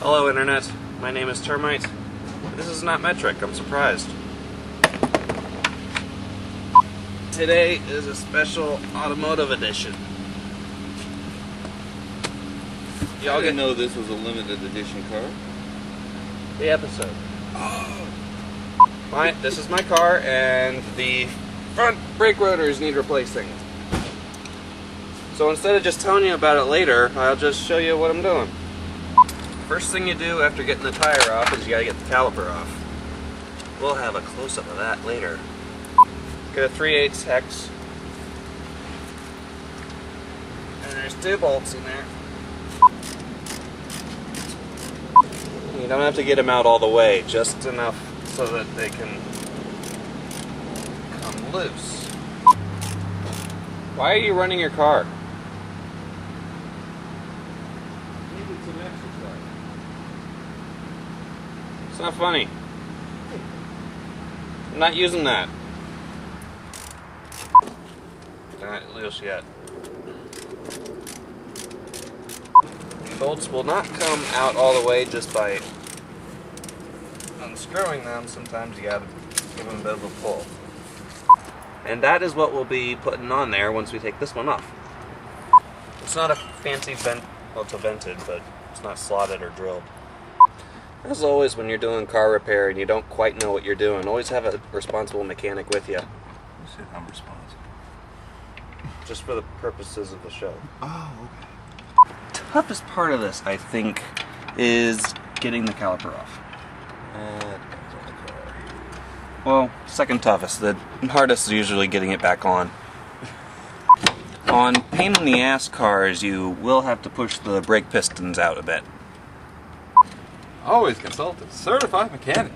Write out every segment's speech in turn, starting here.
Hello Internet, my name is Termite. This is not metric, I'm surprised. Today is a special automotive edition. Y'all didn't know this was a limited edition car? The episode. This is my car and the front brake rotors need replacing. So instead of just telling you about it later, I'll just show you what I'm doing. First thing you do after getting the tire off is you gotta get the caliper off. We'll have a close-up of that later. Get a 3/8 hex. And there's 2 bolts in there. You don't have to get them out all the way, just enough so that they can come loose. Why are you running your car? Needed some exercise. It's not funny. I'm not using that. Not loose yet. Bolts will not come out all the way just by unscrewing them. Sometimes you gotta give them a bit of a pull. And that is what we'll be putting on there once we take this one off. It's not a fancy vent, well, it's a vented, but it's not slotted or drilled. As always, when you're doing car repair and you don't quite know what you're doing, always have a responsible mechanic with you. You said I'm responsible. Just for the purposes of the show. Oh, okay. Toughest part of this, I think, is getting the caliper off. Depends on the car. Well, second toughest. The hardest is usually getting it back on. On pain in the ass cars, you will have to push the brake pistons out a bit. Always consult a certified mechanic.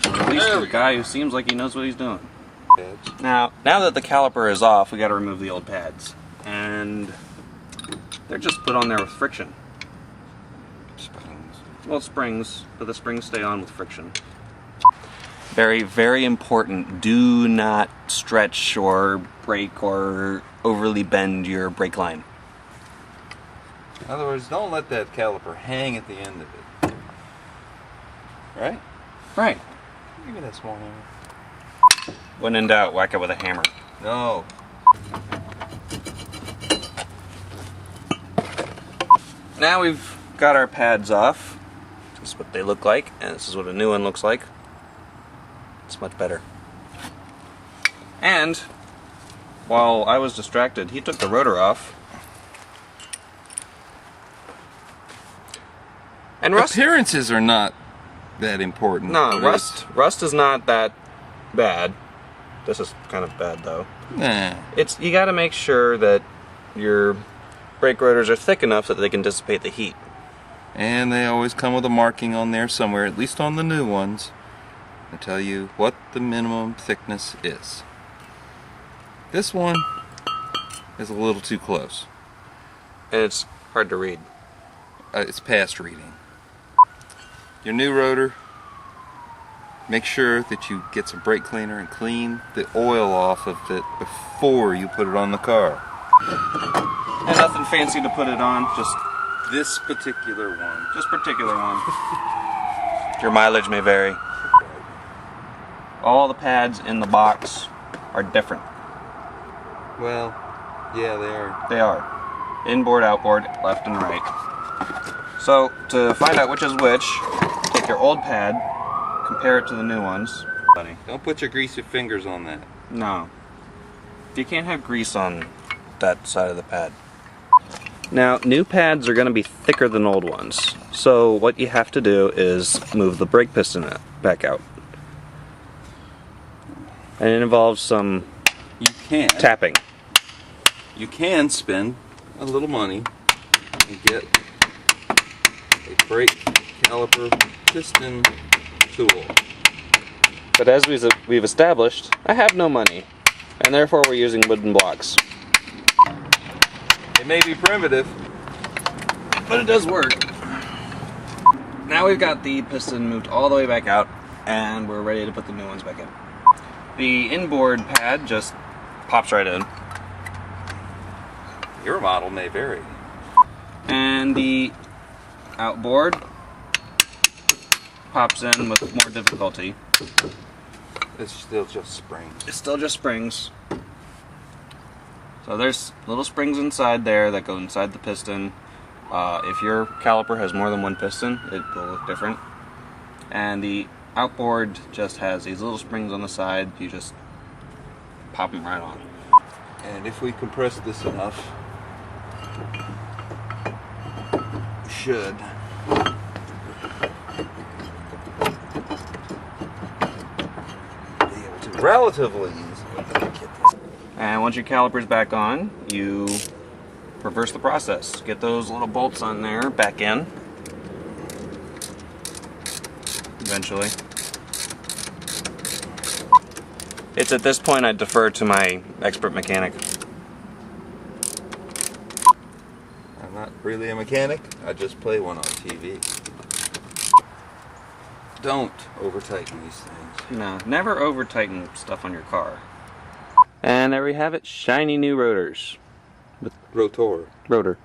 At least a guy who seems like he knows what he's doing. Now that the caliper is off, we got to remove the old pads. And they're just put on there with friction. Springs. Well, springs, but the springs stay on with friction. Very, very important. Do not stretch or break or overly bend your brake line. In other words, don't let that caliper hang at the end of it. Right? Right. Give me that small hammer. When in doubt, whack it with a hammer. No. Now we've got our pads off. This is what they look like, and this is what a new one looks like. It's much better. And while I was distracted, he took the rotor off. And rust. Appearances are not that important. No, rust is not that bad. This is kind of bad though. Nah. You got to make sure that your brake rotors are thick enough that they can dissipate the heat. And they always come with a marking on there somewhere, at least on the new ones, to tell you what the minimum thickness is. This one is a little too close. And it's hard to read. It's past reading. Your new rotor, make sure that you get some brake cleaner and clean the oil off of it before you put it on the car. And nothing fancy to put it on, just This particular one. Just particular one. Your mileage may vary. All the pads in the box are different. Well, yeah, they are. They are. Inboard, outboard, left and right. So, to find out which is which, take your old pad, compare it to the new ones. Funny. Don't put your greasy fingers on that. No. You can't have grease on that side of the pad. Now, new pads are going to be thicker than old ones. So what you have to do is move the brake piston back out. And it involves some tapping. You can spend a little money and get a brake caliper piston tool. But as we've established, I have no money. And therefore we're using wooden blocks. It may be primitive, but it does work. Now we've got the piston moved all the way back out, and we're ready to put the new ones back in. The inboard pad just pops right in. Your model may vary. And the outboard pops in with more difficulty. It's still just springs. It's still just springs. So there's little springs inside there that go inside the piston. If your caliper has more than one piston, it will look different. And the outboard just has these little springs on the side. You just pop them right on. And if we compress this enough, we should. Be able to relatively easily get this. And once your caliper's back on, you reverse the process. Get those little bolts on there back in. Eventually. It's at this point I defer to my expert mechanic. I'm not really a mechanic, I just play one on TV. Don't over tighten these things. No, never over tighten stuff on your car. And there we have it, shiny new rotors. Rotor. Rotor.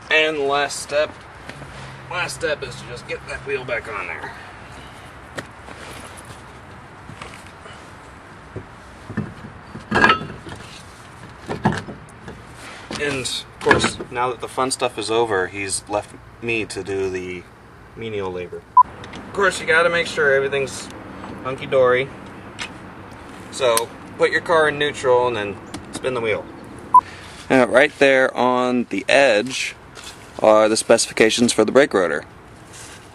And the last step is to just get that wheel back on there. And of course, now that the fun stuff is over, he's left me to do the menial labor. Of course, you gotta make sure everything's hunky-dory. So, put your car in neutral and then spin the wheel. Now, right there on the edge are the specifications for the brake rotor.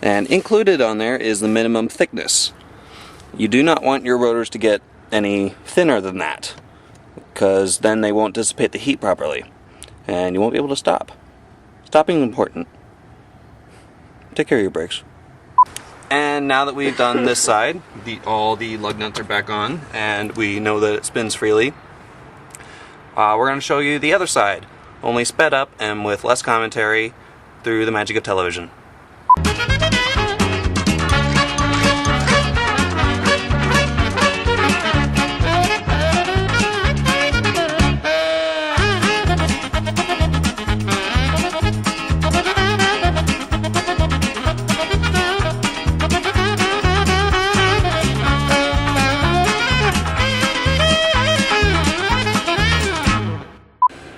And included on there is the minimum thickness. You do not want your rotors to get any thinner than that, because then they won't dissipate the heat properly. And you won't be able to stop. Stopping is important. Take care of your brakes. And now that we've done this side, all the lug nuts are back on, and we know that it spins freely. We're going to show you the other side, only sped up and with less commentary through the magic of television.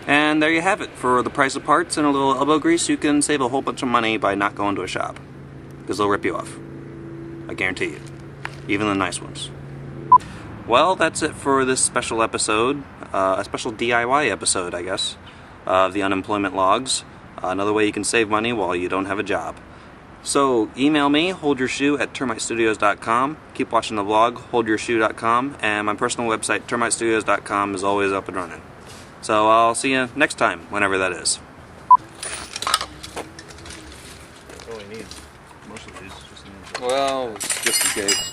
And there you have it. For the price of parts and a little elbow grease, you can save a whole bunch of money by not going to a shop. Because they'll rip you off. I guarantee you. Even the nice ones. Well, that's it for this special episode. A special DIY episode, I guess, of the unemployment logs. Another way you can save money while you don't have a job. So, email me, holdyourshoe@termitestudios.com. Keep watching the vlog, holdyourshoe.com. And my personal website, termitestudios.com, is always up and running. So I'll see you next time, whenever that is. Well, just in case.